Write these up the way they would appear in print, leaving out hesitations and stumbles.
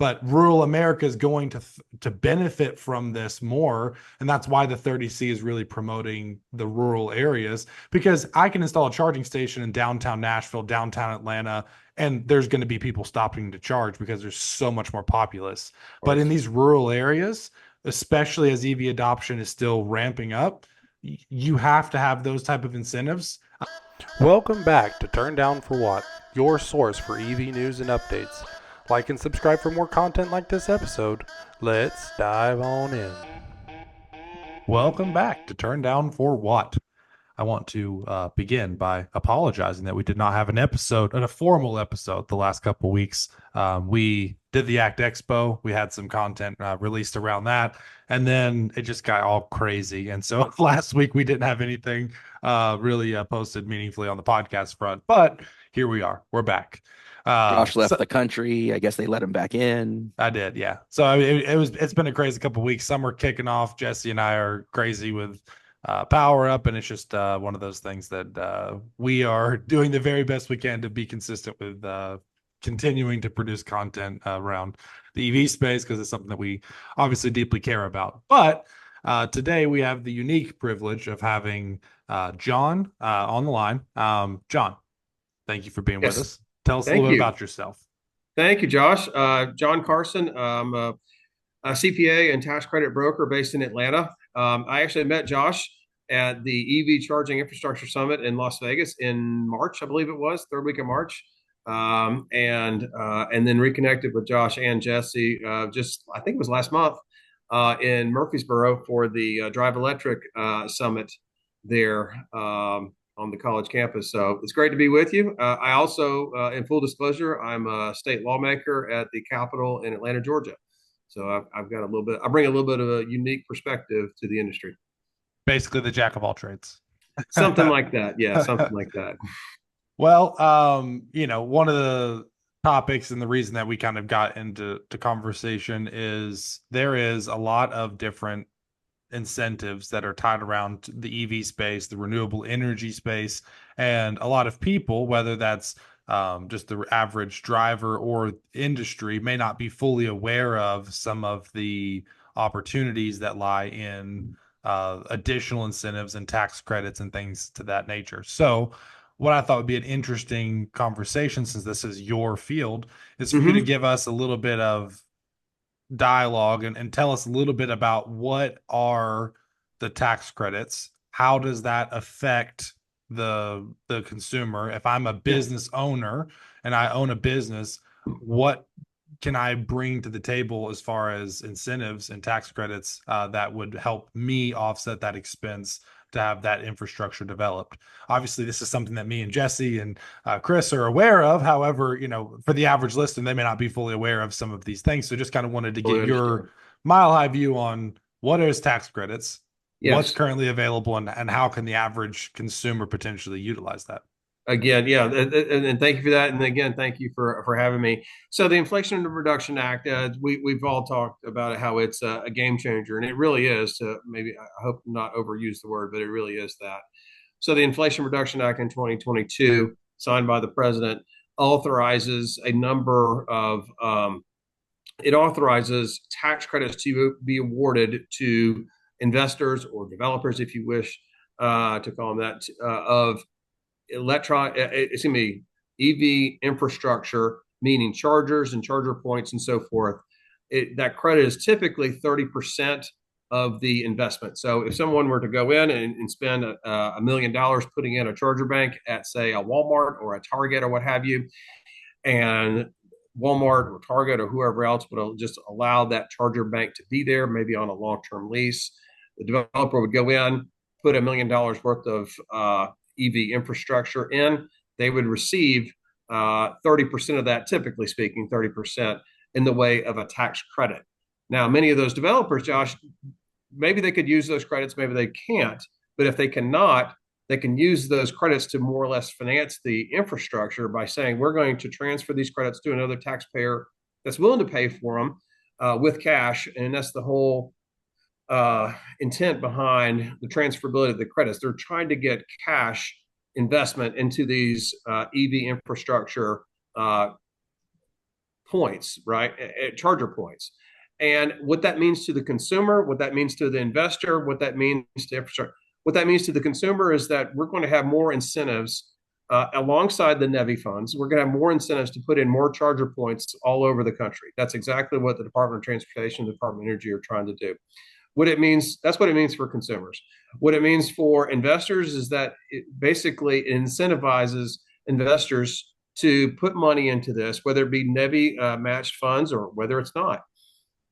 but rural America is going to benefit from this more, and that's why the 30C is really promoting the rural areas, because I can install a charging station in downtown Nashville, downtown Atlanta, and there's going to be people stopping to charge because there's so much more populace. Of But in course. these rural areas, especially as EV adoption is still ramping up, you have to have those type of incentives. Welcome back to Turn Down for What, your source for EV news and updates. Like and subscribe for more content like this episode. Let's dive on in. Welcome back to Turn Down for What. I want to begin by apologizing that we did not have a formal episode, the last couple of weeks. We did the ACT Expo. We had some content released around that, and then it just got all crazy. And so last week we didn't have anything really posted meaningfully on the podcast front. But here we are. We're back. Josh left So the country. I guess they let him back in. I did, yeah. So I mean, it's been a crazy couple of weeks. Summer kicking off. Jesse and I are crazy with power up, and it's just one of those things that we are doing the very best we can to be consistent with continuing to produce content around the EV space, because it's something that we obviously deeply care about. But today we have the unique privilege of having John on the line. John, thank you for being with Yes, us. Tell us a thank little bit you. about yourself. Thank you, Josh. John Carson, a CPA and tax credit broker based in Atlanta. I actually met Josh at the EV Charging Infrastructure Summit in Las Vegas in March, I believe it was, third week of March. And then reconnected with Josh and Jesse just, I think it was last month in Murfreesboro for the Drive Electric Summit there. On the college campus. So it's great to be with you. I also, in full disclosure, I'm a state lawmaker at the Capitol in Atlanta, Georgia. So I've got a little bit, I bring a little bit of a unique perspective to the industry. Basically, the jack of all trades. Something like that. Yeah, something like that. Well, one of the topics and the reason that we kind of got into conversation is there is a lot of different incentives that are tied around the EV space, the renewable energy space, and a lot of people, whether that's just the average driver or industry, may not be fully aware of some of the opportunities that lie in additional incentives and tax credits and things to that nature. So, what I thought would be an interesting conversation, since this is your field, is for you to Mm-hmm. give us a little bit of dialogue and tell us a little bit about what are the tax credits. How does that affect the consumer? If I'm a Yeah. business owner and I own a business, what can I bring to the table as far as incentives and tax credits that would help me offset that expense to have that infrastructure developed? Obviously, this is something that me and Jesse and Chris are aware of. However, for the average listener, they may not be fully aware of some of these things. So just kind of wanted to Totally get understand. your mile high view on what is tax credits, what's Yes. currently available, and how can the average consumer potentially utilize that? Again, yeah, and thank you for that. And again, thank you for having me. So the Inflation Reduction Act, we've all talked about it, how it's a game changer, and it really is. To maybe I hope not overuse the word, but it really is that. So the Inflation Reduction Act in 2022, signed by the president, authorizes a number of it authorizes tax credits to be awarded to investors or developers, if you wish to call them that, of excuse me, EV infrastructure, meaning chargers and charger points and so forth. That credit is typically 30% of the investment. So if someone were to go in and spend $1 million putting in a charger bank at, say, a Walmart or a Target or what have you, and Walmart or Target or whoever else would just allow that charger bank to be there, maybe on a long-term lease, the developer would go in, put $1 million worth of EV infrastructure in. They would receive 30% of that, typically speaking, 30% in the way of a tax credit. Now, many of those developers, Josh, maybe they could use those credits, maybe they can't. But if they cannot, they can use those credits to more or less finance the infrastructure by saying, we're going to transfer these credits to another taxpayer that's willing to pay for them with cash. And that's the whole intent behind the transferability of the credits. They're trying to get cash investment into these EV infrastructure points, right? Charger points. And what that means to the consumer, what that means to the investor, what that means to infrastructure, what that means to the consumer is that we're going to have more incentives alongside the NEVI funds. We're going to have more incentives to put in more charger points all over the country. That's exactly what the Department of Transportation, the Department of Energy are trying to do. What it means, that's what it means for consumers. What it means for investors is that it basically incentivizes investors to put money into this, whether it be NEVI matched funds or whether it's not,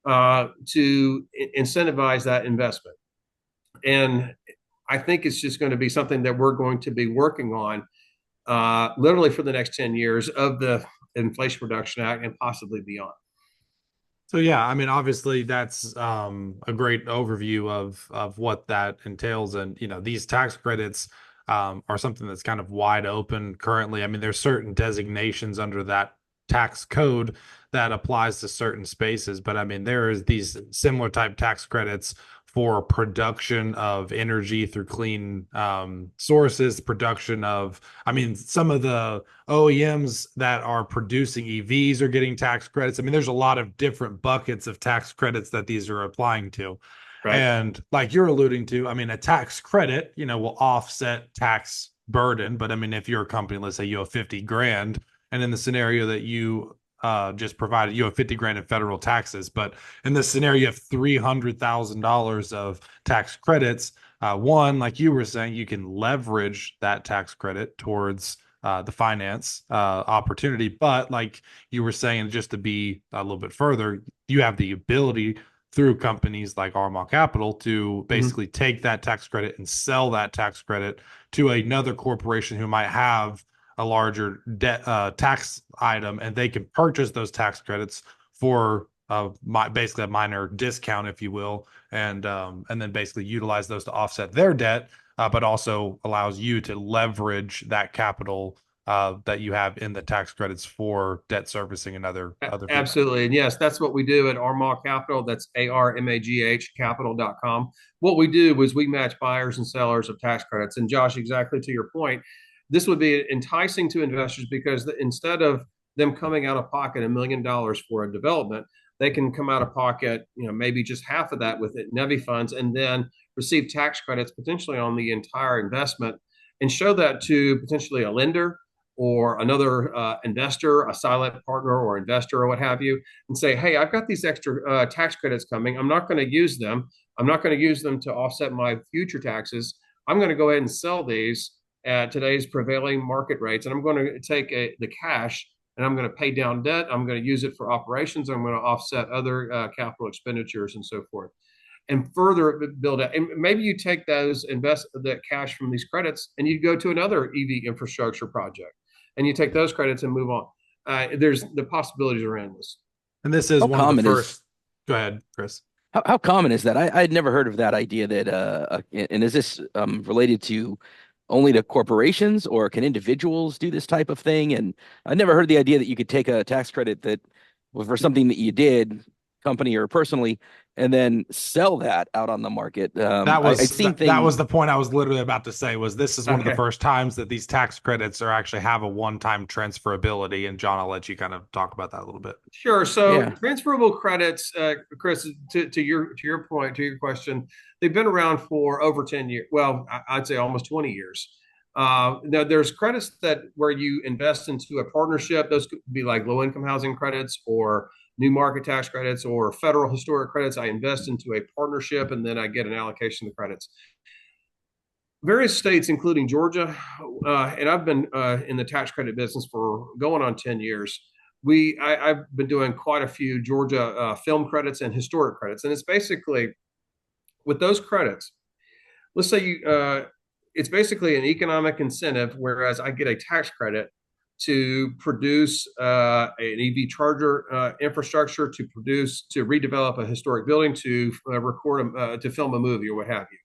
to incentivize that investment. And I think it's just going to be something that we're going to be working on literally for the next 10 years of the Inflation Reduction Act and possibly beyond. So yeah, I mean, obviously that's a great overview of what that entails, and these tax credits are something that's kind of wide open currently. I mean, there's certain designations under that tax code that applies to certain spaces, but I mean, there is these similar type tax credits for production of energy through clean sources, production of, I mean, some of the OEMs that are producing EVs are getting tax credits. I mean, there's a lot of different buckets of tax credits that these are applying to. Right. And like you're alluding to, I mean, a tax credit, will offset tax burden. But I mean, if you're a company, let's say you have 50 grand, and in the scenario that you just provided, you have 50 grand in federal taxes, but in this scenario, you have $300,000 of tax credits. One, like you were saying, you can leverage that tax credit towards the finance opportunity. But like you were saying, just to be a little bit further, you have the ability through companies like Armagh Capital to basically take that tax credit and sell that tax credit to another corporation who might have a larger debt tax item, and they can purchase those tax credits for basically a minor discount, if you will, and then basically utilize those to offset their debt, but also allows you to leverage that capital that you have in the tax credits for debt servicing and other Absolutely. And yes, that's what we do at Armagh Capital. That's ARMAGH capital.com. What we do is we match buyers and sellers of tax credits. And Josh, exactly to your point, this would be enticing to investors because instead of them coming out of pocket $1 million for a development, they can come out of pocket, maybe just half of that with NEVI funds, and then receive tax credits potentially on the entire investment, and show that to potentially a lender or another investor, a silent partner or investor or what have you, and say, hey, I've got these extra tax credits coming. I'm not going to use them. I'm not going to use them to offset my future taxes. I'm going to go ahead and sell these at today's prevailing market rates. And I'm going to take the cash and I'm going to pay down debt. I'm going to use it for operations. I'm going to offset other capital expenditures and so forth, and further build out. And maybe you take that cash from these credits and you go to another EV infrastructure project and you take those credits and move on. There's the possibilities are endless. And this is one of the first. Go ahead, Chris. How common is that? I had never heard of that idea that, and is this related to only to corporations, or can individuals do this type of thing? And I never heard the idea that you could take a tax credit that was for something that you did, company or personally, and then sell that out on the market. That was the point I was literally about to say. Was this is one of the first times that these tax credits are actually have a one-time transferability. And John, I'll let you kind of talk about that a little bit. Sure. So transferable credits, Chris, to your point, to your question, they've been around for over 10 years. Well, I'd say almost 20 years. Now there's credits where you invest into a partnership. Those could be like low-income housing credits or new market tax credits or federal historic credits. I invest into a partnership and then I get an allocation of the credits. Various states, including Georgia, and I've been in the tax credit business for going on 10 years. I've been doing quite a few Georgia film credits and historic credits. And it's basically with those credits, let's say it's basically an economic incentive, whereas I get a tax credit to produce an EV charger infrastructure, to redevelop a historic building, to to film a movie or what have you.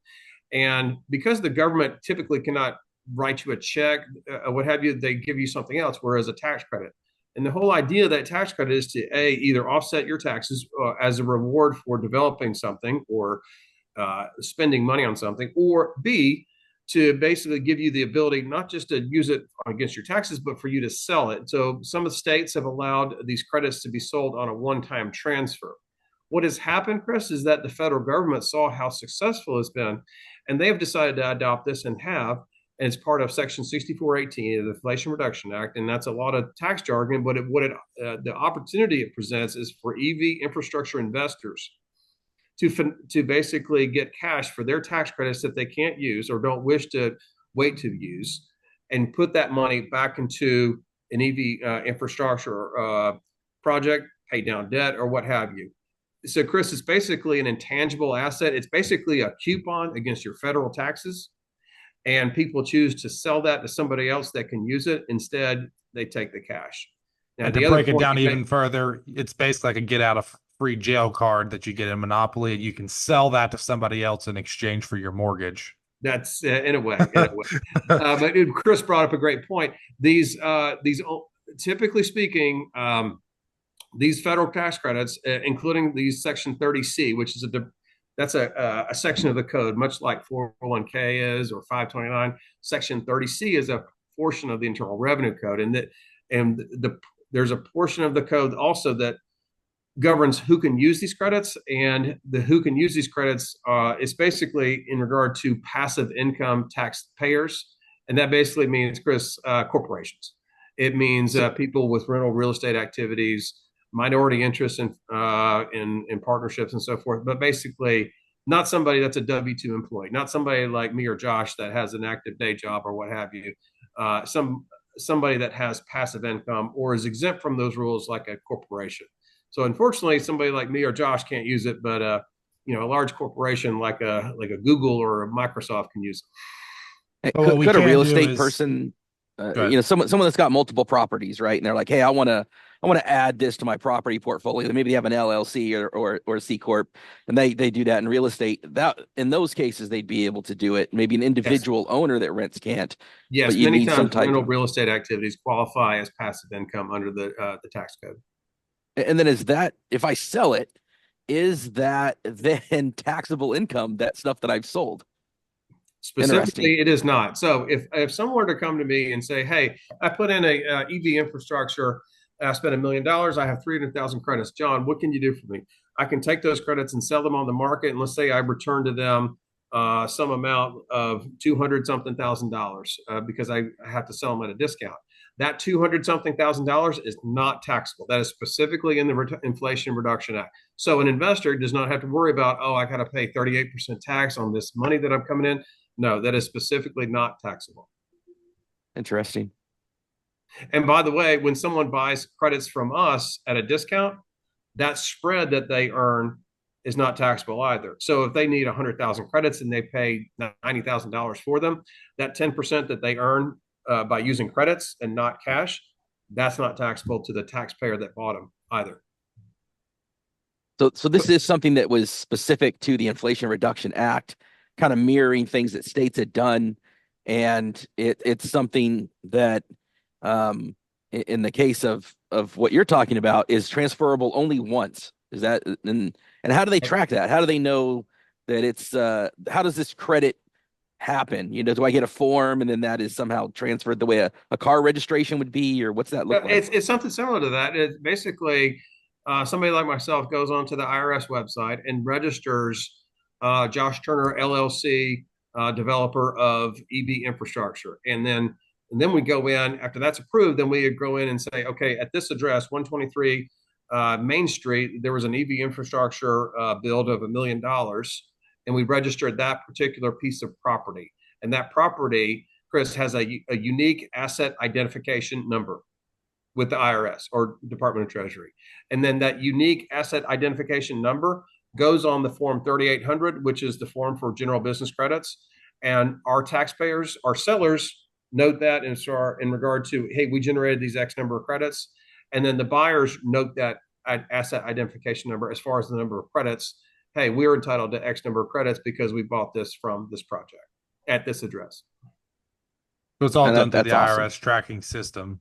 And because the government typically cannot write you a check, what have you, they give you something else, whereas a tax credit. And the whole idea of that tax credit is to either offset your taxes as a reward for developing something or spending money on something, or B, to basically give you the ability not just to use it against your taxes, but for you to sell it. So some of the states have allowed these credits to be sold on a one-time transfer. What has happened, Chris, is that the federal government saw how successful it's been, and they have decided to adopt this and have, and it's part of Section 6418 of the Inflation Reduction Act, and that's a lot of tax jargon. But the opportunity it presents is for EV infrastructure investors to basically get cash for their tax credits that they can't use or don't wish to wait to use, and put that money back into an EV infrastructure project, pay down debt, or what have you. So, Chris, it's basically an intangible asset. It's basically a coupon against your federal taxes, and people choose to sell that to somebody else that can use it. Instead, they take the cash. Now, and to break it down even further, it's basically like a get out of free jail card that you get in Monopoly. You can sell that to somebody else in exchange for your mortgage. That's in a way. But Chris brought up a great point. These typically speaking, these federal tax credits, including these Section 30C, which is that's a section of the code, much like 401k is or 529. Section 30C is a portion of the Internal Revenue Code, there's a portion of the code also that governs who can use these credits, and the who can use these credits is basically in regard to passive income taxpayers, and that basically means, Chris, corporations. It means people with rental real estate activities, minority interests in partnerships and so forth, but basically not somebody that's a W-2 employee, not somebody like me or Josh that has an active day job or what have you. Somebody that has passive income or is exempt from those rules, like a corporation. So unfortunately, somebody like me or Josh can't use it, but a large corporation like a Google or a Microsoft can use it. Could a real estate person, someone that's got multiple properties, right? And they're like, hey, I want to add this to my property portfolio. Maybe they have an LLC or a C corp, and they do that in real estate. That in those cases they'd be able to do it. Maybe an individual owner that rents can't. Yes, but many times rental real estate activities qualify as passive income under the tax code. And then if I sell it, is that then taxable income? That stuff that I've sold. Specifically, it is not. So if someone were to come to me and say, hey, I put in a EV infrastructure, I spent $1 million, I have 300,000 credits. John, what can you do for me? I can take those credits and sell them on the market, and let's say I return to them some amount of $200-something thousand because I have to sell them at a discount. That $200-something thousand is not taxable. That is specifically in the Inflation Reduction Act. So an investor does not have to worry about, I got to pay 38% tax on this money that I'm coming in. No, that is specifically not taxable. Interesting. And by the way, when someone buys credits from us at a discount, that spread that they earn is not taxable either. So if they need 100,000 credits and they pay $90,000 for them, that 10% that they earn by using credits and not cash, that's not taxable to the taxpayer that bought them either. So this is something that was specific to the Inflation Reduction Act, kind of mirroring things that states had done, and it's something that, in the case of what you're talking about, is transferable only once. Is that and how do they track that? How do they know that it's how does this credit happen? Do I get a form and then that is somehow transferred the way a car registration would be, or what's that look like? It's something similar to that. It's basically somebody like myself goes onto the IRS website and registers Josh Turner LLC, developer of EV infrastructure, and then we go in after that's approved. Then we go in and say, okay, at this address, 123 Main Street, there was an EV infrastructure build of $1 million. And we registered that particular piece of property. And that property, Chris, has a unique asset identification number with the IRS or Department of Treasury. And then that unique asset identification number goes on the form 3800, which is the form for general business credits. And our taxpayers, our sellers, note that in regard to, hey, we generated these X number of credits. And then the buyers note that asset identification number as far as the number of credits. Hey, we're entitled to X number of credits because we bought this from this project at this address. So it's all done through the IRS tracking system.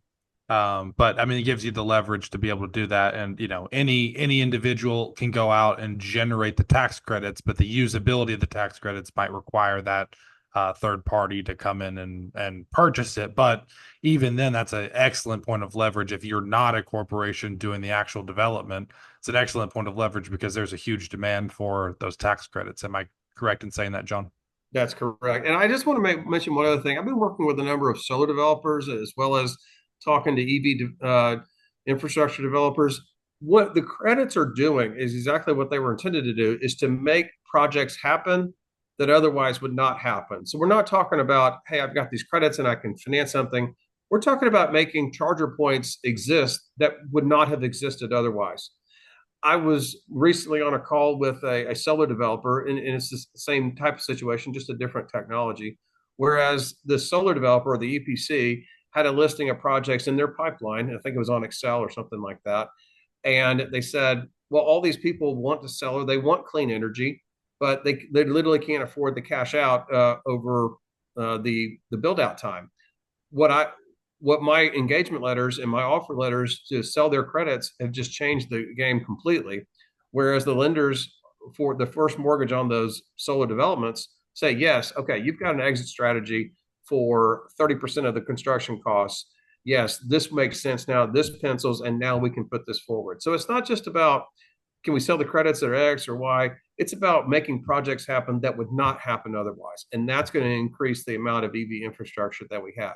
But I mean, it gives you the leverage to be able to do that. And, any individual can go out and generate the tax credits, but the usability of the tax credits might require that third party to come in and purchase it. But even then, that's an excellent point of leverage. If you're not a corporation doing the actual development, it's an excellent point of leverage because there's a huge demand for those tax credits. Am I correct in saying that, John? That's correct. And I just want to mention one other thing. I've been working with a number of solar developers as well as talking to EV infrastructure developers. What the credits are doing is exactly what they were intended to do, is to make projects happen that otherwise would not happen. So we're not talking about, hey, I've got these credits and I can finance something. We're talking about making charger points exist that would not have existed otherwise. I was recently on a call with a solar developer, and it's the same type of situation, just a different technology. Whereas the solar developer or the EPC had a listing of projects in their pipeline. I think it was on Excel or something like that. And they said, well, all these people want to sell or they want clean energy, but they literally can't afford the cash out over the build out time. What I what my engagement letters and my offer letters to sell their credits have just changed the game completely. Whereas the lenders for the first mortgage on those solar developments say, yes, okay, you've got an exit strategy for 30% of the construction costs. Yes, this makes sense now. This pencils, and now we can put this forward. So it's not just about can we sell the credits at X or Y? It's about making projects happen that would not happen otherwise. And that's going to increase the amount of EV infrastructure that we have.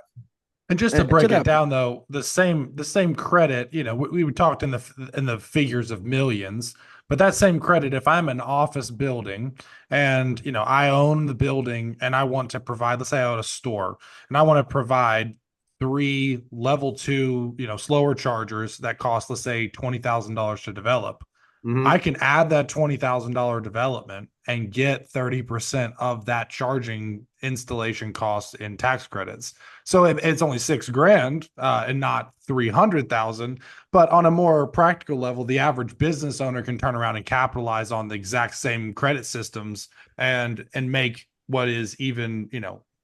And just to And to break it that, down, though, the same credit, we talked in the figures of millions, but that same credit, if I'm an office building and I own the building and I want to provide, let's say I own a store and I want to provide three level two, slower chargers that cost, let's say, $20,000 to develop. I Mm-hmm. can add that $20,000 development and get 30% of that charging installation costs in tax credits. So it's only 6 grand and not 300,000. But on a more practical level, the average business owner can turn around and capitalize on the exact same credit systems and make what is even,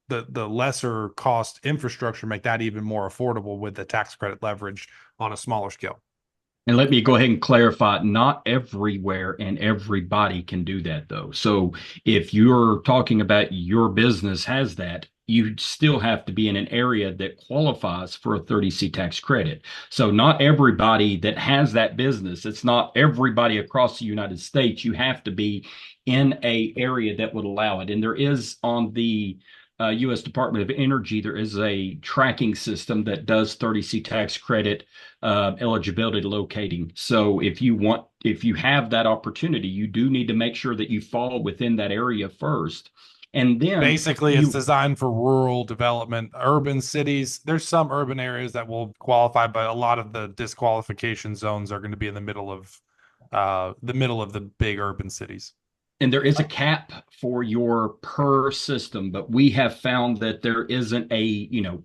the lesser cost infrastructure, make that even more affordable with the tax credit leverage on a smaller scale. And let me go ahead and clarify, not everywhere and everybody can do that, though. So if you're talking about your business has that, you still have to be in an area that qualifies for a 30C tax credit. So not everybody that has that business, it's not everybody across the United States. You have to be in a area that would allow it. And there is on the U.S. Department of Energy, there is a tracking system that does 30C tax credit eligibility locating. So if you have that opportunity, you do need to make sure that you fall within that area first. And then Basically, it's designed for rural development. Urban cities, there's some urban areas that will qualify, but a lot of the disqualification zones are going to be in the middle of the big urban cities. and there is a cap for your per system, but we have found that there isn't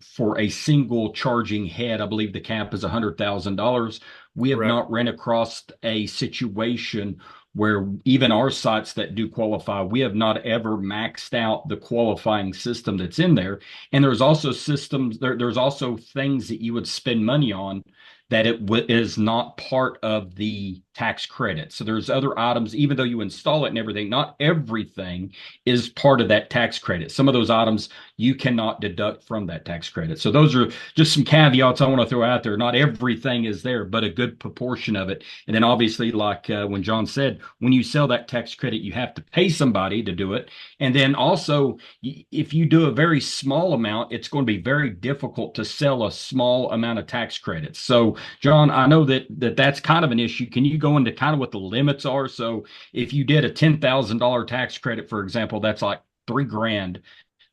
for a single charging head, I believe the cap is $100,000. We have Correct. not ran across a situation where even our sites that do qualify, we have not ever maxed out the qualifying system that's in there. And there's also there's also things that you would spend money on that is not part of the tax credit. So there's other items, even though you install it and everything, not everything is part of that tax credit. Some of those items you cannot deduct from that tax credit. So those are just some caveats I want to throw out there. Not everything is there, but a good proportion of it. And then obviously, like when John said, when you sell that tax credit, you have to pay somebody to do it. And then also, if you do a very small amount, it's going to be very difficult to sell a small amount of tax credits. So John, I know that's kind of an issue. Can you go into kind of what the limits are? So if you did a $10,000 tax credit, for example, that's like 3 grand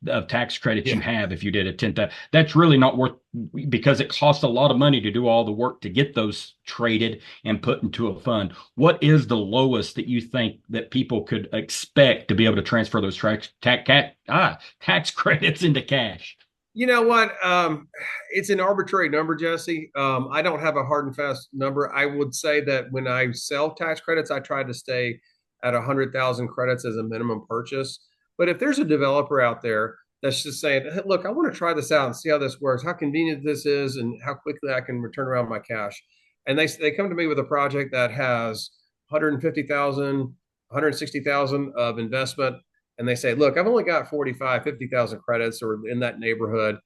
of tax credits you have if you did a 10,000. That's really not worth, because it costs a lot of money to do all the work to get those traded and put into a fund. What is the lowest that you think that people could expect to be able to transfer those tax credits into cash? You know what? It's an arbitrary number, Jesse. I don't have a hard and fast number. I would say that when I sell tax credits, I try to stay at 100,000 credits as a minimum purchase. But if there's a developer out there that's just saying, hey, look, I want to try this out and see how this works, how convenient this is, and how quickly I can return around my cash. And they come to me with a project that has 150,000, 160,000 of investment. and they say, look, I've only got 45, 50,000 credits or in that neighborhood.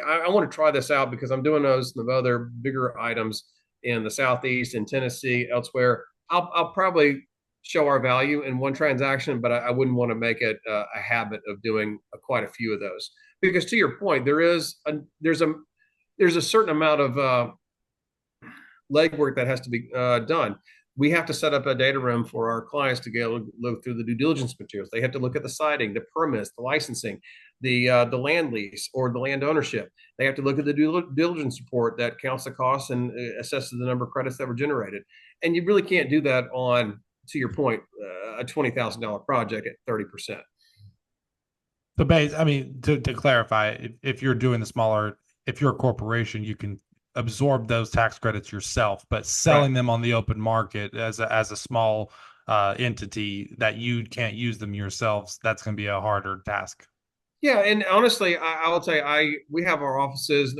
I want to try this out because I'm doing those of other bigger items in the Southeast, in Tennessee, elsewhere. I'll probably show our value in one transaction, but I wouldn't want to make it a habit of doing quite a few of those. Because to your point, there's a certain amount of legwork that has to be done. We have to set up a data room for our clients to be able to look through the due diligence materials. They have to look at the siding, the permits, the licensing, the land lease or the land ownership. They have to look at the due diligence report that counts the costs and assesses the number of credits that were generated. And you really can't do that on, to your point, a $20,000 project at 30%. So, I mean, to clarify, if you're doing the smaller, if you're a corporation, you can absorb those tax credits yourself, but selling them on the open market as a small entity that you can't use them yourselves, that's going to be a harder task. Yeah, and honestly, I will tell you, we have our offices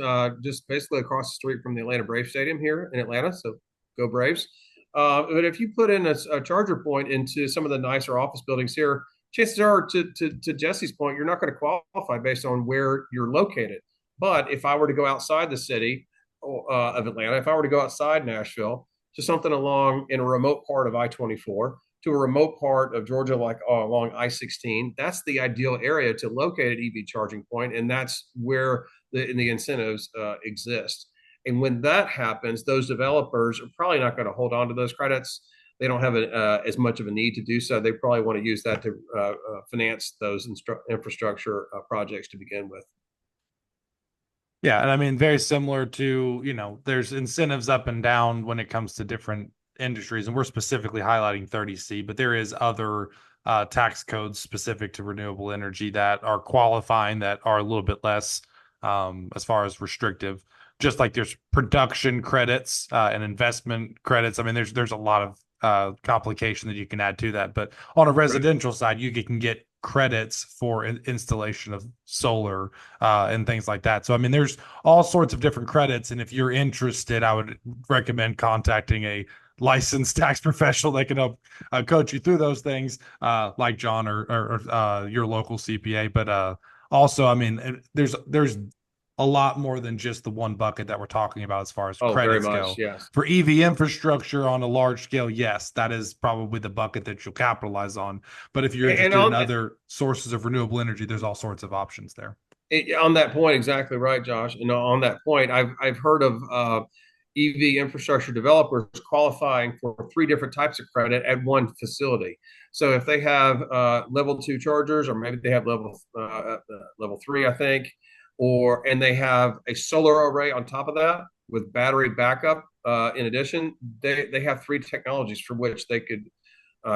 just basically across the street from the Atlanta Braves Stadium here in Atlanta. So go Braves! But if you put in a charger point into some of the nicer office buildings here, chances are, to Jesse's point, you're not going to qualify based on where you're located. But if I were to go outside the city of Atlanta, if I were to go outside Nashville to something along in a remote part of I-24, to a remote part of Georgia, like along I-16, that's the ideal area to locate an EV charging point, and that's where the incentives exist. And when that happens, those developers are probably not going to hold on to those credits. They don't have as much of a need to do so. They probably want to use that to finance those infrastructure projects to begin with. Yeah, and I mean, very similar to, there's incentives up and down when it comes to different industries, and we're specifically highlighting 30C, but there is other tax codes specific to renewable energy that are qualifying, that are a little bit less as far as restrictive. Just like there's production credits and investment credits. I mean, there's a lot of complication that you can add to that. But on a residential side, you can get credits for installation of solar and things like that. So, I mean, there's all sorts of different credits. And if you're interested, I would recommend contacting a licensed tax professional that can help coach you through those things, like John or your local CPA. But also, I mean, there's a lot more than just the one bucket that we're talking about as far as credits go. Yes. For EV infrastructure on a large scale, yes, that is probably the bucket that you'll capitalize on. But if you're interested in other sources of renewable energy, there's all sorts of options there. On that point, exactly right, Josh. And on that point, I've heard of EV infrastructure developers qualifying for 3 different types of credit at one facility. So if they have level 2 chargers, or maybe they have level 3, I think, and they have a solar array on top of that with battery backup. In addition, they have 3 technologies for which they could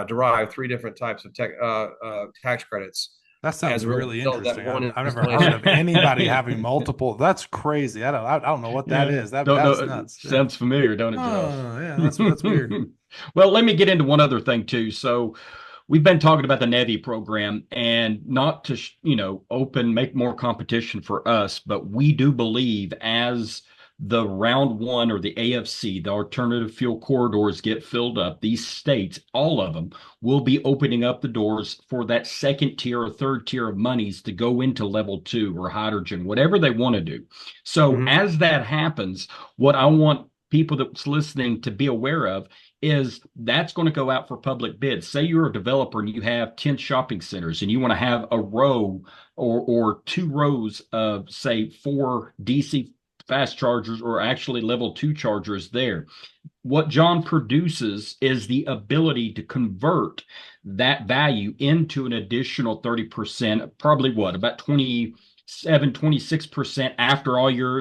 derive 3 different types of tax credits. That sounds really interesting. I've never heard of anybody having multiple. That's crazy. I don't know what that is. That's nuts. Sounds familiar, don't it, Josh? Oh, yeah, that's weird. Well, let me get into one other thing too. So we've been talking about the NEVI program, and not to, make more competition for us, but we do believe as the round 1 or the AFC, the alternative fuel corridors, get filled up, these states, all of them, will be opening up the doors for that second tier or third tier of monies to go into level 2 or hydrogen, whatever they want to do. So as that happens, what I want people that's listening to be aware of is that's going to go out for public bids. Say you're a developer and you have 10 shopping centers and you want to have a row or 2 rows of, say, 4 DC fast chargers, or actually level 2 chargers there. What John produces is the ability to convert that value into an additional 30%, probably about 26% after all your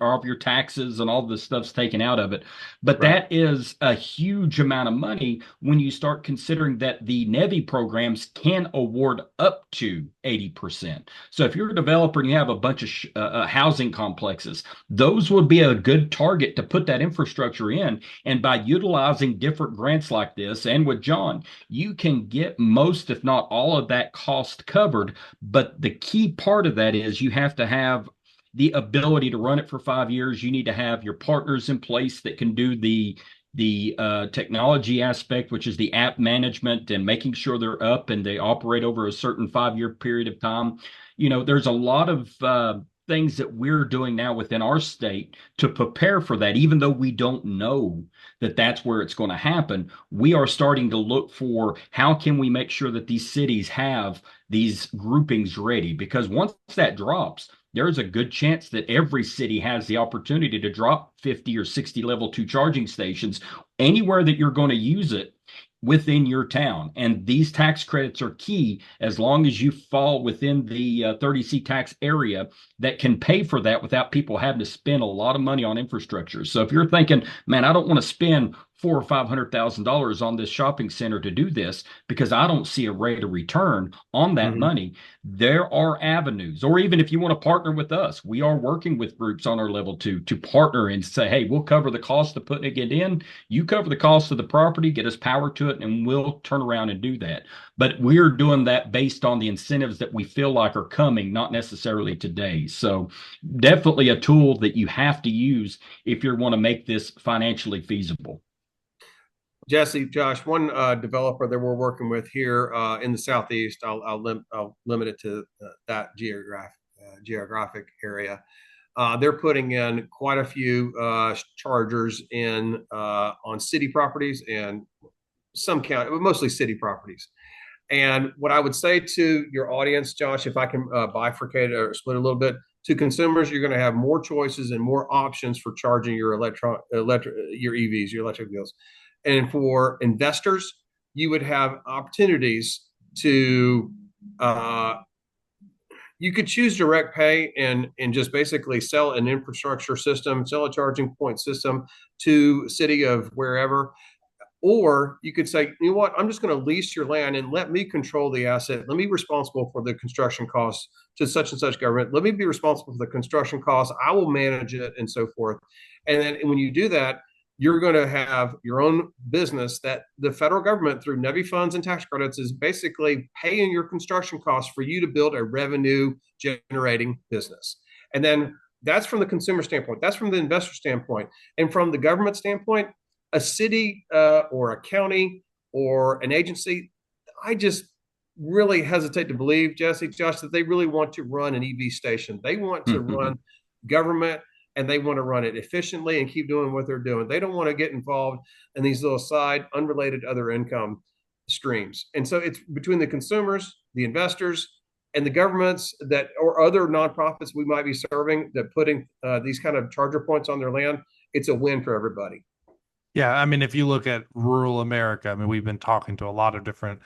all of your taxes and all the stuff's taken out of it. But that is a huge amount of money when you start considering that the NEVI programs can award up to 80%. So if you're a developer and you have a bunch of housing complexes, those would be a good target to put that infrastructure in. And by utilizing different grants like this, and with John, you can get most, if not all, of that cost covered. But the key part of that is you have to have the ability to run it for 5 years. You need to have your partners in place that can do the the technology aspect, which is the app management and making sure they're up and they operate over a certain 5-year period of time. There's a lot of things that we're doing now within our state to prepare for that, even though we don't know that that's where it's going to happen. We are starting to look for how can we make sure that these cities have these groupings ready, because once that drops, there's a good chance that every city has the opportunity to drop 50 or 60 level 2 charging stations anywhere that you're going to use it within your town. And these tax credits are key as long as you fall within the 30C tax area that can pay for that without people having to spend a lot of money on infrastructure. So if you're thinking, man, I don't want to spend $400,000 or $500,000 on this shopping center to do this because I don't see a rate of return on that money, there are avenues. Or even if you want to partner with us, we are working with groups on our level 2 to partner and say, hey, we'll cover the cost of putting it in. You cover the cost of the property, get us power to it, and we'll turn around and do that. But we're doing that based on the incentives that we feel like are coming, not necessarily today. So definitely a tool that you have to use if you want to make this financially feasible. Jesse, Josh, one developer that we're working with here in the Southeast, I'll limit it to that geographic area. They're putting in quite a few chargers in on city properties and some county, but mostly city properties. And what I would say to your audience, Josh, if I can bifurcate or split a little bit, to consumers, you're going to have more choices and more options for charging your your EVs, your electric vehicles. And for investors, you would have opportunities to you could choose direct pay and just basically sell an infrastructure system, sell a charging point system to city of wherever. Or you could say, you know what, I'm just going to lease your land and let me control the asset. Let me be responsible for the construction costs to such and such government. Let me be responsible for the construction costs. I will manage it and so forth. And then when you do that, you're going to have your own business that the federal government through NEVI funds and tax credits is basically paying your construction costs for you to build a revenue generating business. And then that's from the consumer standpoint. That's from the investor standpoint. And from the government standpoint, a city or a county or an agency, I just really hesitate to believe, Jesse, Josh, that they really want to run an EV station. They want to run government, and they want to run it efficiently and keep doing what they're doing. They don't want to get involved in these little side, unrelated other income streams. And so it's between the consumers, the investors, and the governments that or other nonprofits we might be serving that putting these kind of charger points on their land. It's a win for everybody. Yeah, I mean, if you look at rural America, I mean, we've been talking to a lot of different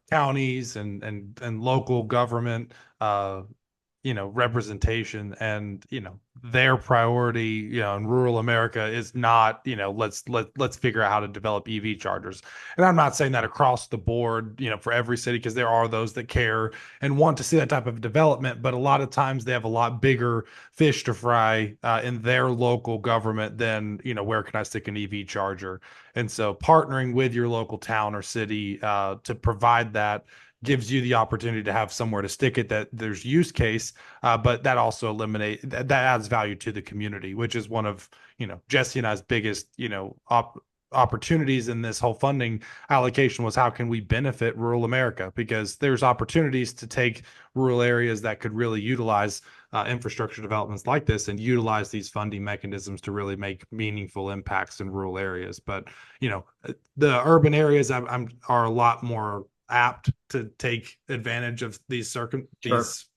counties and local government, representation, and their priority, in rural America is not, let's figure out how to develop EV chargers. And I'm not saying that across the board, for every city, because there are those that care and want to see that type of development, but a lot of times they have a lot bigger fish to fry in their local government than, where can I stick an EV charger? And so partnering with your local town or city to provide that gives you the opportunity to have somewhere to stick it, that there's use case, but that also that adds value to the community, which is one of, Jesse and I's biggest, opportunities in this whole funding allocation was how can we benefit rural America? Because there's opportunities to take rural areas that could really utilize infrastructure developments like this and utilize these funding mechanisms to really make meaningful impacts in rural areas. But, the urban areas are a lot more apt to take advantage of these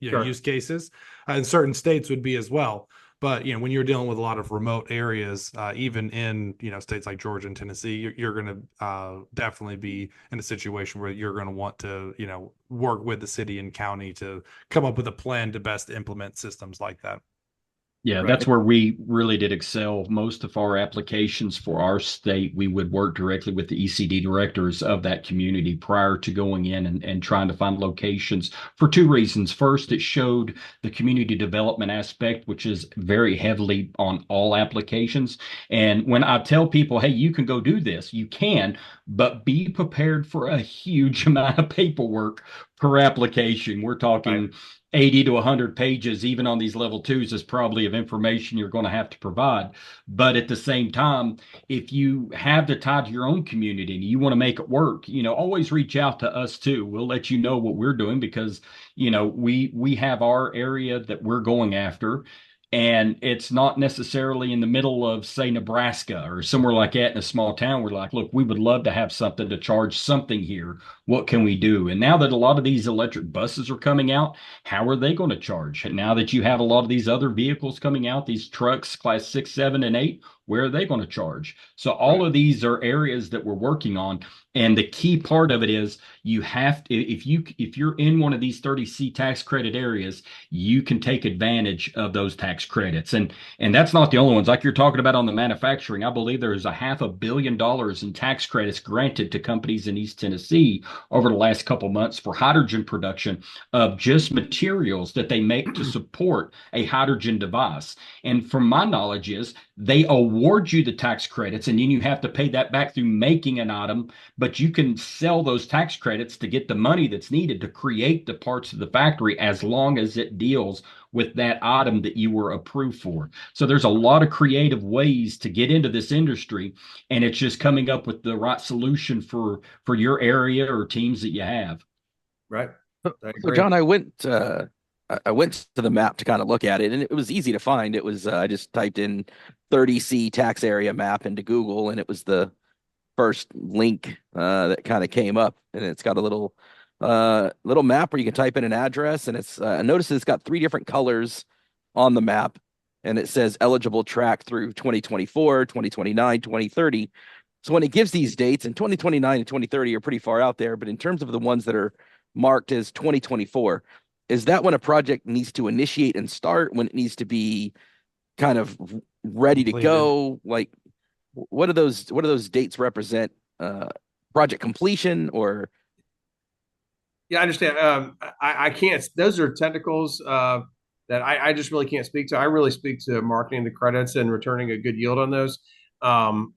use cases, and certain states would be as well. But when you're dealing with a lot of remote areas, even in states like Georgia and Tennessee, you're going to definitely be in a situation where you're going to want to work with the city and county to come up with a plan to best implement systems like that. Yeah, that's where we really did excel. Most of our applications for our state, we would work directly with the ECD directors of that community prior to going in and trying to find locations for two reasons. First, it showed the community development aspect, which is very heavily on all applications. And when I tell people, hey, you can go do this, you can, but be prepared for a huge amount of paperwork per application. We're talking Right. 80 to 100 pages, even on these level twos, is probably of information you're going to have to provide. But at the same time, if you have the tie to your own community and you want to make it work, always reach out to us too. We'll let you know what we're doing because, we have our area that we're going after. And it's not necessarily in the middle of, say, Nebraska or somewhere like that in a small town. We're like, look, we would love to have something to charge something here. What can we do? And now that a lot of these electric buses are coming out, how are they going to charge? And now that you have a lot of these other vehicles coming out, these trucks, class 6, 7, and 8, where are they going to charge? So all of these are areas that we're working on. And the key part of it is you have to, if you're in one of these 30C tax credit areas, you can take advantage of those tax credits. And that's not the only ones. Like you're talking about on the manufacturing, I believe there's $500 million in tax credits granted to companies in East Tennessee over the last couple months for hydrogen production of just materials that they make to support a hydrogen device. And from my knowledge is they award you the tax credits and then you have to pay that back through making an item, but you can sell those tax credits to get the money that's needed to create the parts of the factory as long as it deals with that item that you were approved for. So there's a lot of creative ways to get into this industry, and it's just coming up with the right solution for your area or teams that you have. Right. So, I so agree. John, I went to the map to kind of look at it, and it was easy to find. It was I just typed in 30C tax area map into Google, and it was the first link that kind of came up, and it's got a little map where you can type in an address, and it's I noticed it's got 3 different colors on the map, and it says eligible track through 2024, 2029, 2030. So when it gives these dates, and 2029 and 2030 are pretty far out there, but in terms of the ones that are marked as 2024, is that when a project needs to initiate and start, when it needs to be kind of ready to Completed. go? Like, what do those dates represent? Project completion or? Yeah, I understand. I can't. Those are technicals that I just really can't speak to. I really speak to marketing the credits and returning a good yield on those.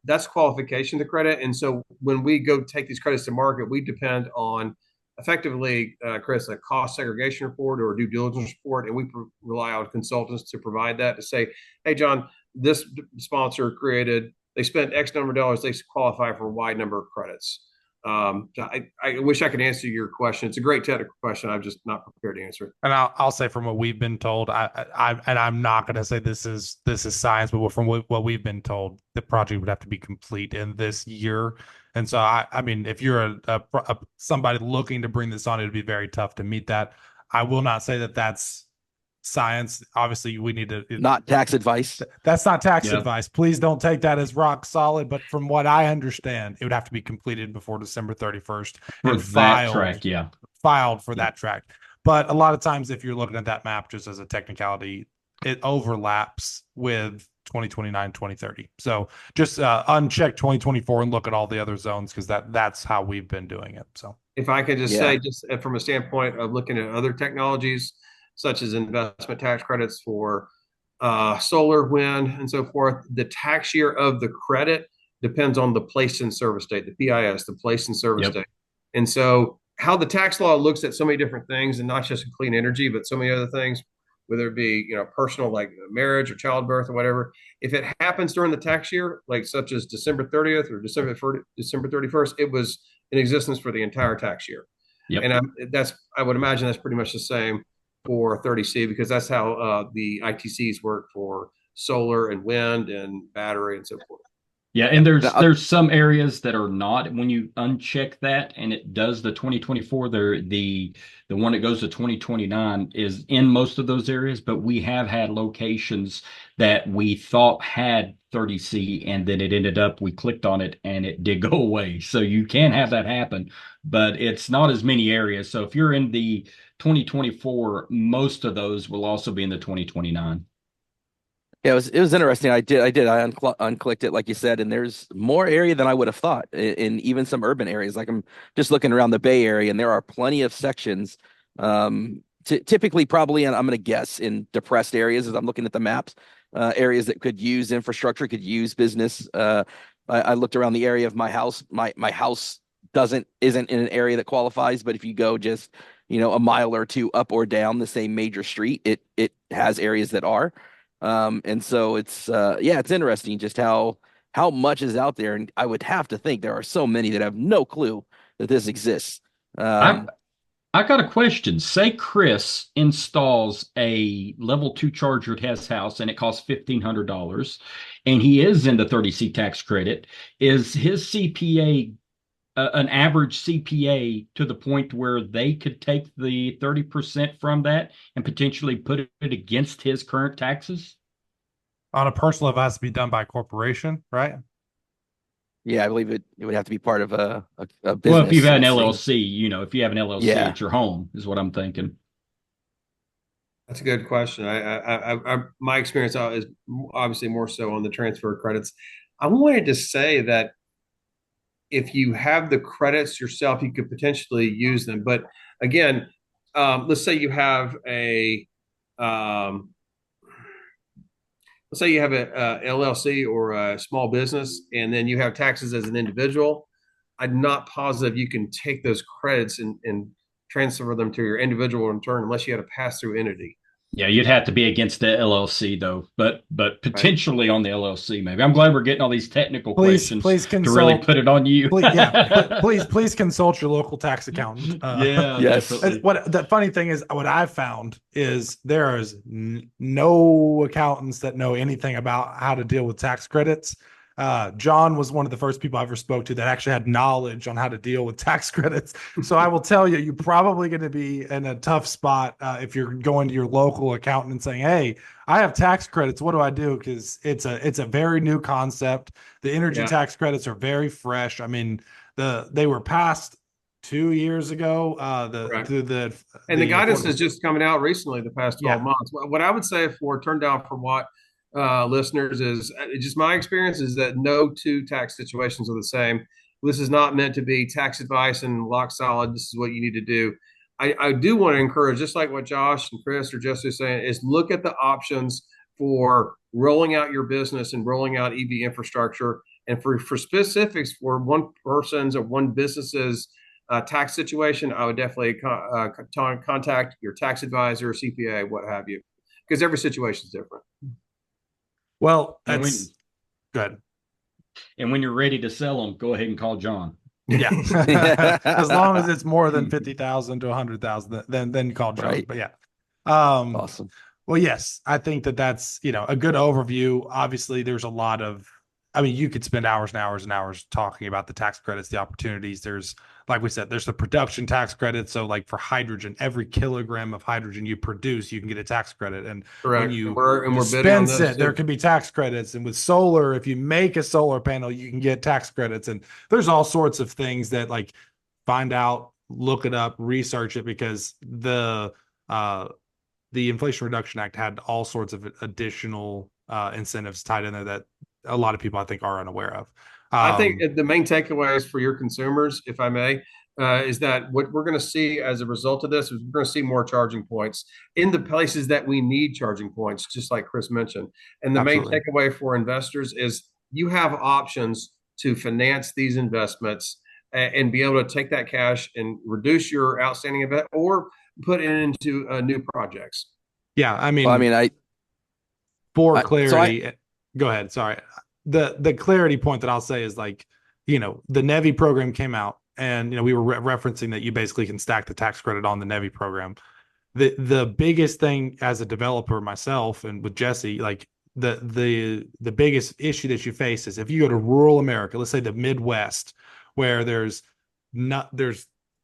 That's qualification to credit. And so when we go take these credits to market, we depend on effectively, Chris, a cost segregation report or a due diligence report, and we rely on consultants to provide that to say, hey, John, this sponsor they spent X number of dollars, they qualify for a wide number of credits. I wish I could answer your question. It's a great technical question. I'm just not prepared to answer it. And I'll say from what we've been told, I'm not going to say this is science, but from what we've been told, the project would have to be complete in this year. And so I mean, if you're somebody looking to bring this on, it'd be very tough to meet that. I will not say that that's science. Obviously, we need to Not tax advice. That's not tax Yeah. advice. Please don't take that as rock solid. But from what I understand, it would have to be completed before December 31st For and that track, yeah. filed for Yeah. that track. But a lot of times, if you're looking at that map just as a technicality, it overlaps with 2029, 2030. So just uncheck 2024 and look at all the other zones because that's how we've been doing it. So If I could just Yeah. say, just from a standpoint of looking at other technologies, such as investment tax credits for solar, wind, and so forth, the tax year of the credit depends on the place in service date, the PIS, the place in service Yep. date. And so how the tax law looks at so many different things, and not just in clean energy, but so many other things, whether it be personal like marriage or childbirth or whatever, if it happens during the tax year, like such as December 30th or December 31st, it was in existence for the entire tax year. Yep. And I would imagine that's pretty much the same for 30C because that's how the ITCs work for solar and wind and battery and so forth. Yeah, and Now, there's some areas that are not. When you uncheck that and it does the 2024, the one that goes to 2029 is in most of those areas, but we have had locations that we thought had 30C and then it ended up we clicked on it and it did go away. So you can have that happen, but it's not as many areas. So if you're in the 2024, most of those will also be in the 2029. Yeah, it was interesting. I unclicked it like you said, and there's more area than I would have thought in even some urban areas. Like I'm just looking around the Bay Area, and there are plenty of sections. Typically, probably, and I'm going to guess in depressed areas as I'm looking at the maps, areas that could use infrastructure, could use business. I looked around the area of my house. My house isn't in an area that qualifies, but if you go just, a mile or two up or down the same major street, it has areas that are. And so it's interesting just how much is out there. And I would have to think there are so many that have no clue that this exists. I Um, I got a question. Say Chris installs a level 2 charger at his house and it costs $1,500 and he is in the 30C tax credit. Is his CPA an average CPA to the point where they could take the 30% from that and potentially put it against his current taxes? On a personal level, it has to be done by a corporation, right? yeah, I believe it would have to be part of a Well, if you've business. had an Let's see. LLC, if you have an LLC Yeah. at your home, is what I'm thinking. That's a good question. My experience is obviously more so on the transfer of credits. I wanted to say that if you have the credits yourself, you could potentially use them. But again, let's say you have um, let's say you have a LLC or a small business, and then you have taxes as an individual. I'm not positive you can take those credits and transfer them to your individual return unless you had a pass through entity. Yeah, you'd have to be against the LLC though, but Right. potentially on the LLC maybe. I'm glad we're getting all these technical Please, questions please to really consult. put it on you. Please, yeah, please consult your local tax accountant. Yeah, Yes. definitely. What the funny thing is, what I've found is there is no accountants that know anything about how to deal with tax credits. John was one of the first people I ever spoke to that actually had knowledge on how to deal with tax credits. So I will tell you, you're probably going to be in a tough spot if you're going to your local accountant and saying, "Hey, I have tax credits. What do I do?" Because it's a very new concept. The energy Yeah. tax credits are very fresh. I mean, they were passed 2 years ago. Correct. Through the And the guidance affordable. is just coming out recently, the past 12 Yeah. months. What I would say for turn down for what listeners is just my experience is that no two tax situations are the same. This is not meant to be tax advice and lock solid. This is what you need to do. I do want to encourage, just like what Josh and Chris or Jesse are saying, is look at the options for rolling out your business and rolling out EV infrastructure. And for specifics for one person's or one business's tax situation, I would definitely contact your tax advisor, CPA, what have you, because every situation is different. Well, And that's good. when you're ready to sell them, go ahead and call John. Yeah. As long as it's more than 50,000 to 100,000, then call John. Right. But yeah. Awesome. Well, yes, I think that's, a good overview. Obviously, there's a lot of, I mean, you could spend hours and hours and hours talking about the tax credits, the opportunities. There's, like we said, there's the production tax credit. So, like for hydrogen, every kilogram of hydrogen you produce, you can get a tax credit. And when Correct. you We're bidding on dispense this it, there too. can be tax credits. And with solar, if you make a solar panel, you can get tax credits. And there's all sorts of things that, like, find out, look it up, research it, because the Inflation Reduction Act had all sorts of additional incentives tied in there that a lot of people, I think, are unaware of. I think the main takeaways for your consumers, if I may, is that what we're going to see as a result of this is we're going to see more charging points in the places that we need charging points, just like Chris mentioned. And the Absolutely. main takeaway for investors is you have options to finance these investments and be able to take that cash and reduce your outstanding debt or put it into new projects. Yeah, I mean, Well, I mean, for I clarity, go ahead. Sorry. The clarity point that I'll say is, like, the NEVI program came out, and we were referencing that you basically can stack the tax credit on the NEVI program. The biggest thing as a developer myself and with Jesse, like the biggest issue that you face is if you go to rural America, let's say the Midwest, where there's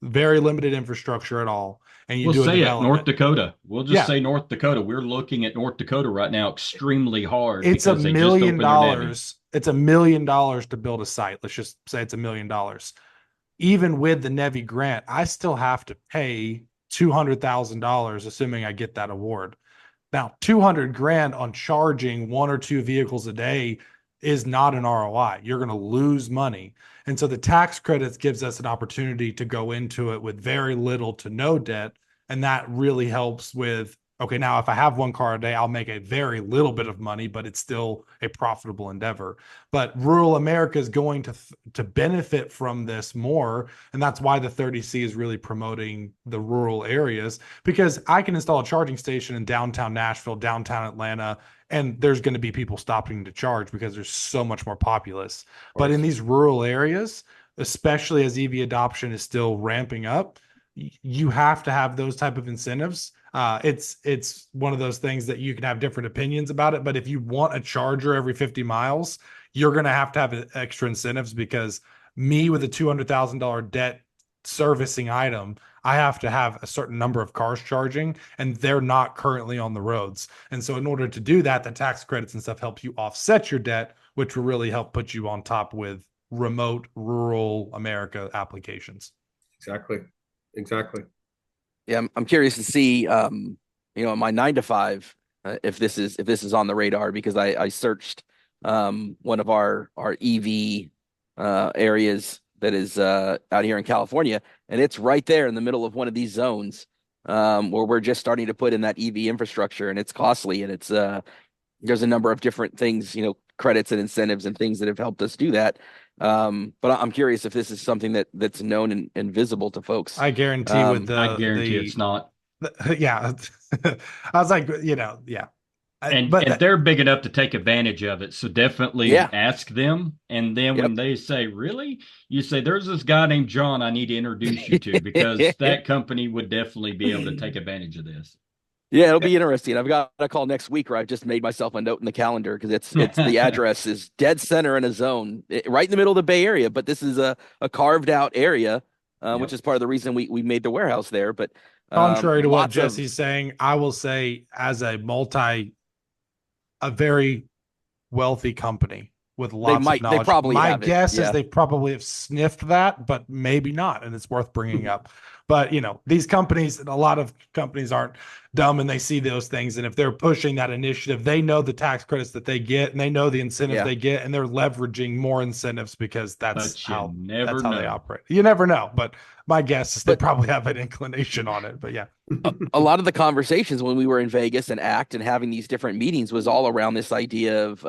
very limited infrastructure at all, and you We'll do a say it, North development. Dakota. We'll just Yeah. say North Dakota. We're looking at North Dakota right now extremely hard It's because $1 they just million. opened their Navy. It's $1 million to build a site. Let's just say it's $1 million. Even with the NEVI grant, I still have to pay $200,000, assuming I get that award. Now, 200 grand on charging one or two vehicles a day is not an ROI. You're going to lose money. And so the tax credits gives us an opportunity to go into it with very little to no debt. And that really helps with Okay, now if I have one car a day, I'll make a very little bit of money, but it's still a profitable endeavor. But rural America is going to benefit from this more, and that's why the 30C is really promoting the rural areas, because I can install a charging station in downtown Nashville, downtown Atlanta, and there's going to be people stopping to charge because there's so much more populace. Of But in course. these rural areas, especially as EV adoption is still ramping up, you have to have those type of incentives. It's one of those things that you can have different opinions about it, but if you want a charger every 50 miles, you're going to have extra incentives, because me with a $200,000 debt servicing item, I have to have a certain number of cars charging, and they're not currently on the roads. And so in order to do that, the tax credits and stuff help you offset your debt, which will really help put you on top with remote rural America applications. Exactly. Exactly. Yeah, I'm curious to see, in my 9 to 5, if this is on the radar, because I searched one of our EV areas that is out here in California, and it's right there in the middle of one of these zones where we're just starting to put in that EV infrastructure, and it's costly, and it's there's a number of different things, credits and incentives and things that have helped us do that. But I'm curious if this is something that's known and visible to folks. I guarantee with I guarantee it's not. yeah, I was like, yeah, And they're big enough to take advantage of it. So definitely Yeah. ask them. And then Yep. when they say, really? You say, there's this guy named John I need to introduce you to, because that company would definitely be able to take advantage of this. Yeah, it'll be interesting. I've got a call next week where I've just made myself a note in the calendar, because it's the address is dead center in a zone right in the middle of the Bay Area. But this is a carved out area, which is part of the reason we made the warehouse there. But contrary to what lots of Jesse's saying, I will say, as a very wealthy company with lots of they knowledge, probably my have it. guess is Yeah. they probably have sniffed that, but maybe not, and it's worth bringing up. But these companies, a lot of companies aren't dumb, and they see those things, and if they're pushing that initiative, they know the tax credits that they get, and they know the incentives Yeah. they get, and they're leveraging more incentives, because But you never they know. operate. You never know, but my guess is they But- probably have an inclination on it. But yeah. A lot of the conversations when we were in Vegas and ACT and having these different meetings was all around this idea of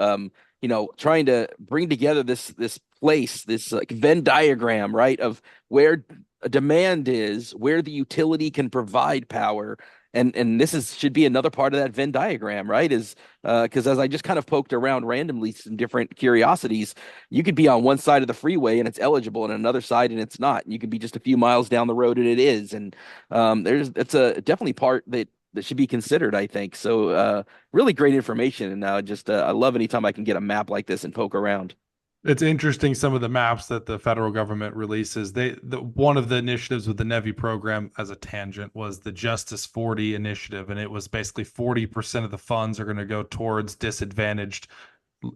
trying to bring together this place, this like Venn diagram, right, of where a demand is, where the utility can provide power. And this should be another part of that Venn diagram, right? Is because as I just kind of poked around randomly some different curiosities, you could be on one side of the freeway and it's eligible, and another side and it's not. You could be just a few miles down the road and it is. And it's a definitely part that should be considered, I think. So really great information, and I love anytime I can get a map like this and poke around. It's interesting, some of the maps that the federal government releases. One of the initiatives with the NEVI program, as a tangent, was the Justice 40 initiative, and it was basically 40% of the funds are going to go towards disadvantaged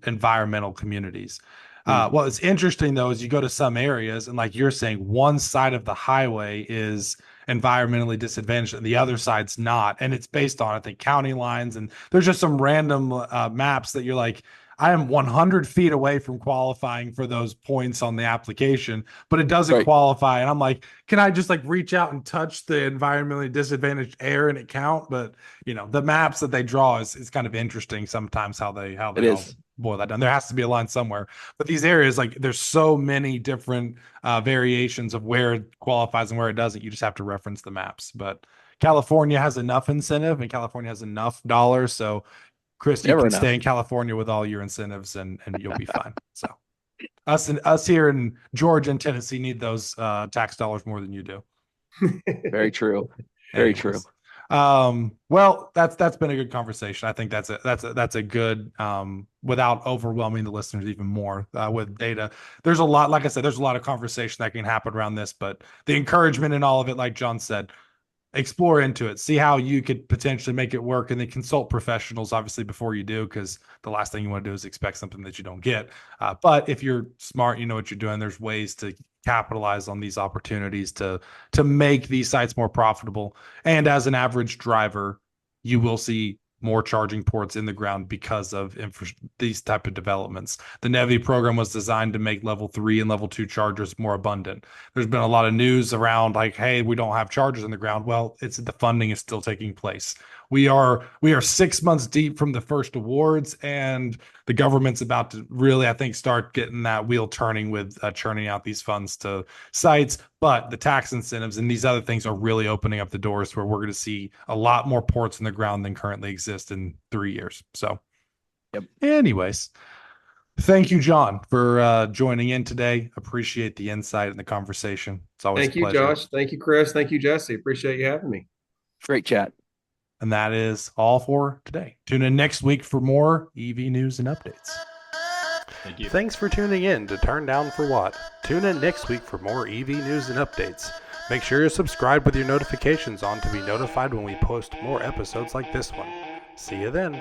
environmental communities. Well, it's interesting though, is you go to some areas, and like you're saying, one side of the highway is environmentally disadvantaged and the other side's not, and it's based on, I think, county lines, and there's just some random maps that you're like, I am 100 feet away from qualifying for those points on the application, but it doesn't Right. qualify. And I'm like, can I just like reach out and touch the environmentally disadvantaged area and it count? But the maps that they draw is kind of interesting sometimes, how they It all is. boil that down. There has to be a line somewhere. But these areas, like, there's so many different variations of where it qualifies and where it doesn't. You just have to reference the maps. But California has enough incentive, and California has enough dollars. So Chris, you Never can enough. stay in California with all your incentives, and you'll be fine. So us here in Georgia and Tennessee need those tax dollars more than you do. Very true. Very true. Well, that's been a good conversation. I think that's a good, without overwhelming the listeners even more with data. There's a lot, like I said, there's a lot of conversation that can happen around this, but the encouragement in all of it, like John said, explore into it, see how you could potentially make it work, and then consult professionals, obviously, before you do, because the last thing you want to do is expect something that you don't get. But if you're smart, you know what you're doing, there's ways to capitalize on these opportunities to make these sites more profitable. And as an average driver, you will see more charging ports in the ground because of these type of developments. The NEVI program was designed to make level 3 and level 2 chargers more abundant. There's been a lot of news around like, hey, we don't have chargers in the ground. Well, the funding is still taking place. we are 6 months deep from the first awards, and the government's about to really, I think, start getting that wheel turning with churning out these funds to sites. But the tax incentives and these other things are really opening up the doors where we're going to see a lot more ports in the ground than currently exist in 3 years. So, Yep. anyways, thank you, John, for joining in today. Appreciate the insight and the conversation. It's always Thank a you, pleasure. Josh. Thank you, Chris. Thank you, Jesse. Appreciate you having me. Great chat. And that is all for today. Tune in next week for more EV news and updates. Thank you. Thanks for tuning in to Turn Down for What. Tune in next week for more EV news and updates. Make sure you're subscribed with your notifications on to be notified when we post more episodes like this one. See you then.